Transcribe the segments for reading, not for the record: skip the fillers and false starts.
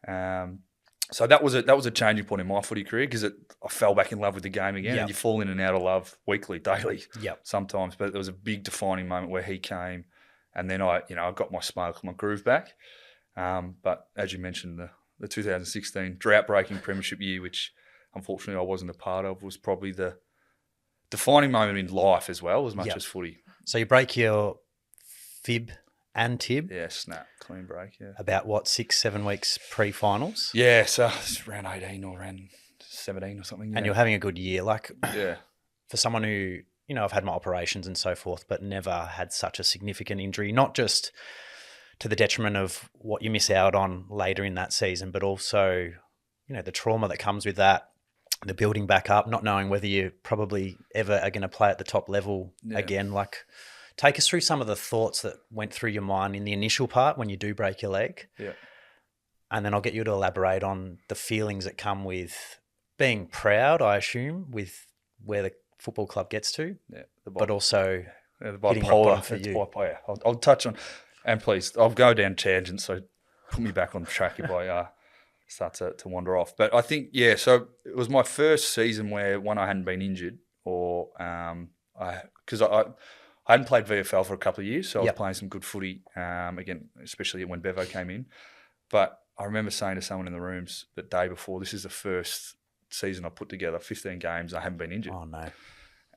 So that was a changing point in my footy career because I fell back in love with the game again, and you fall in and out of love weekly, daily, sometimes. But there was a big defining moment where he came, and then I got my spark, my groove back. But as you mentioned, the 2016 drought-breaking Premiership year, which unfortunately I wasn't a part of, was probably the defining moment in life as well, as much as footy. So you break your fib and tib. Yeah, snap, clean break, yeah. About what, 6-7 weeks pre-finals? Yeah, so it's around 18 or around 17 or something. Yeah. And you're having a good year. Like, yeah. For someone who, I've had my operations and so forth, but never had such a significant injury, not just to the detriment of what you miss out on later in that season, but also, the trauma that comes with that, the building back up, not knowing whether you probably ever are going to play at the top level again. Like, take us through some of the thoughts that went through your mind in the initial part when you do break your leg. Yeah. And then I'll get you to elaborate on the feelings that come with being proud, I assume, with where the football club gets to. Yeah. But also the hitting rock bottom for you. I'll touch on, and please, I'll go down tangents, so put me back on track if I start to wander off. But I think, so it was my first season where, one, I hadn't been injured, or because I hadn't played VFL for a couple of years, so I was playing some good footy, again, especially when Bevo came in. But I remember saying to someone in the rooms the day before, this is the first season I put together, 15 games, I haven't been injured. Oh, no.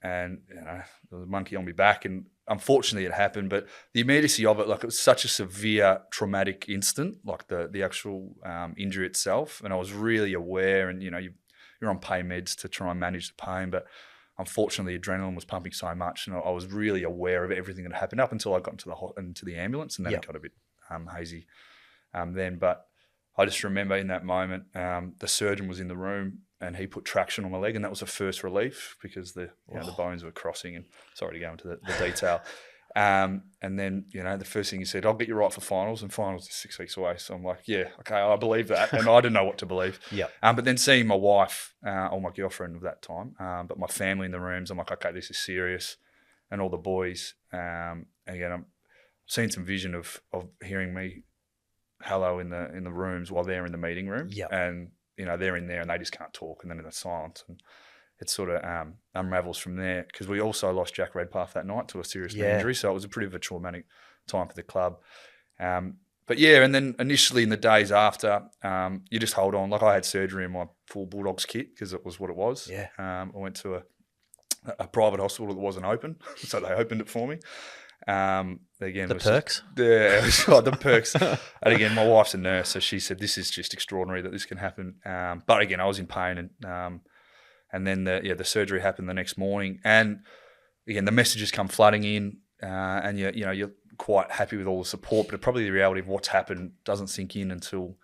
And, there was a monkey on my back, and unfortunately it happened. But the immediacy of it, like, it was such a severe traumatic instant, like the actual injury itself. And I was really aware, and, you're on pain meds to try and manage the pain, but unfortunately, adrenaline was pumping so much, and I was really aware of everything that happened up until I got into the ambulance, and then it got a bit hazy then. But I just remember in that moment, the surgeon was in the room, and he put traction on my leg, and that was the first relief because the bones were crossing. And sorry to go into the detail. And then, the first thing he said, I'll get you right for finals, and finals is 6 weeks away. So I'm like, yeah, okay, I believe that. And I didn't know what to believe. But then seeing my wife, or my girlfriend of that time, but my family in the rooms, I'm like, okay, this is serious. And all the boys, again, I'm seeing some vision of hearing me hello in the rooms while they're in the meeting room. And, they're in there and they just can't talk, and then in silence. And it sort of unravels from there, because we also lost Jack Redpath that night to a serious knee injury. So it was a pretty of a traumatic time for the club. But and then initially in the days after, you just hold on. Like, I had surgery in my full Bulldogs kit because it was what it was. I went to a private hospital that wasn't open, so they opened it for me. Again, the perks? The perks. And again, my wife's a nurse, so she said, this is just extraordinary that this can happen. But again, I was in pain, and then the surgery happened the next morning. And again, the messages come flooding in, and you're quite happy with all the support, but probably the reality of what's happened doesn't sink in until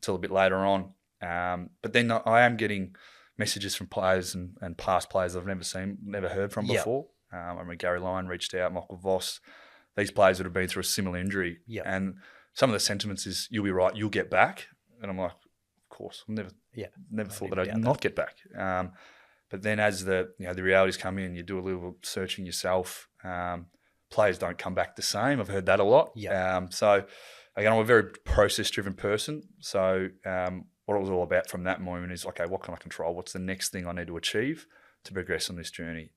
a bit later on. But then I am getting messages from players and past players I've never heard from before. I remember Gary Lyon reached out, Michael Voss, these players that have been through a similar injury. And some of the sentiments is, you'll be right, you'll get back. And I'm like, of course, I've never thought that I'd not get back. But then as the realities come in, you do a little searching yourself. Players don't come back the same. I've heard that a lot. So again, I'm a very process-driven person. So what it was all about from that moment is, okay, what can I control? What's the next thing I need to achieve to progress on this journey?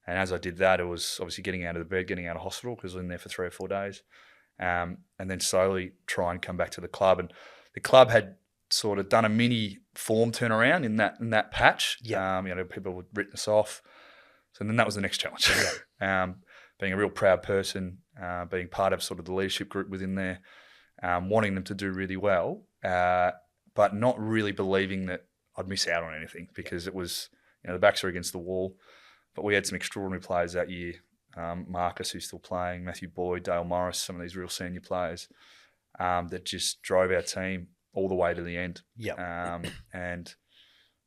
And as I did that, it was obviously getting out of the bed, getting out of hospital, because I was in there for 3 or 4 days, and then slowly try and come back to the club. And the club had sort of done a mini form turnaround in that patch. People had written us off. So then that was the next challenge. Being a real proud person, being part of sort of the leadership group within there, wanting them to do really well, but not really believing that I'd miss out on anything, because it was, the backs are against the wall. But we had some extraordinary players that year. Marcus, who's still playing, Matthew Boyd, Dale Morris, some of these real senior players that just drove our team all the way to the end. And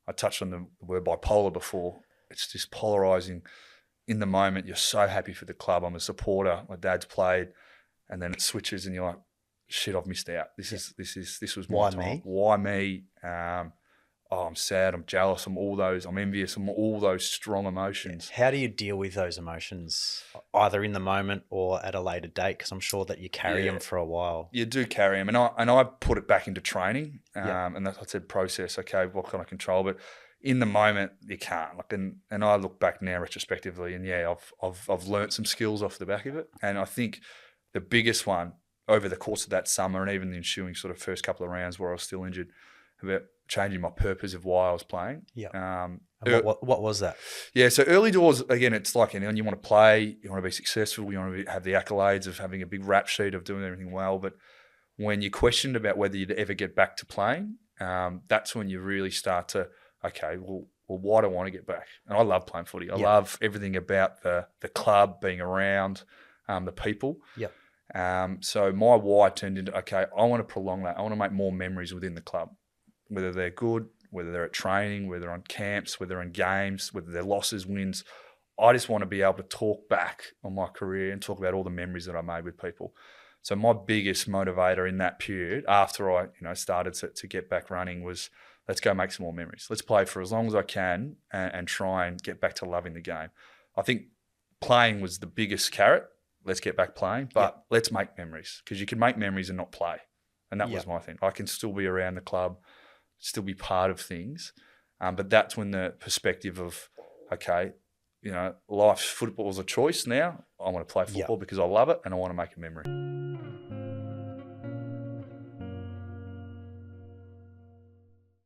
I touched on the word bipolar before. It's just polarising. In the moment, you're so happy for the club. I'm a supporter. My dad's played, and then it switches, and you're like, "Shit, I've missed out. This was my time. Why me? I'm sad, I'm jealous, I'm envious, I'm all those strong emotions. How do you deal with those emotions, either in the moment or at a later date? Because I'm sure that you carry them for a while. You do carry them, and I put it back into training, Yeah. and that's what I said. Process, okay, what can I control? But in the moment, you can't. Like, and I look back now retrospectively, and I've learnt some skills off the back of it. And I think the biggest one over the course of that summer, and even the ensuing sort of first couple of rounds where I was still injured, about changing my purpose of why I was playing. Yeah. And what was that? Yeah, so early doors, again, it's like, you want to play, you want to be successful, you want to have the accolades of having a big rap sheet of doing everything well. But when you're questioned about whether you'd ever get back to playing, that's when you really start to, okay, well, why do I want to get back? And I love playing footy. I love everything about the club, being around, the people. Yeah. So my why turned into, okay, I want to prolong that. I want to make more memories within the club, whether they're good, whether they're at training, whether they're on camps, whether they're in games, whether they're losses, wins. I just want to be able to talk back on my career and talk about all the memories that I made with people. So my biggest motivator in that period, after I started to get back running, was let's go make some more memories. Let's play for as long as I can and try and get back to loving the game. I think playing was the biggest carrot. Let's get back playing, but let's make memories, because you can make memories and not play. And that was my thing. I can still be around the club, still be part of things. But that's when the perspective of, okay, life's football is a choice now. I want to play football because I love it and I want to make a memory.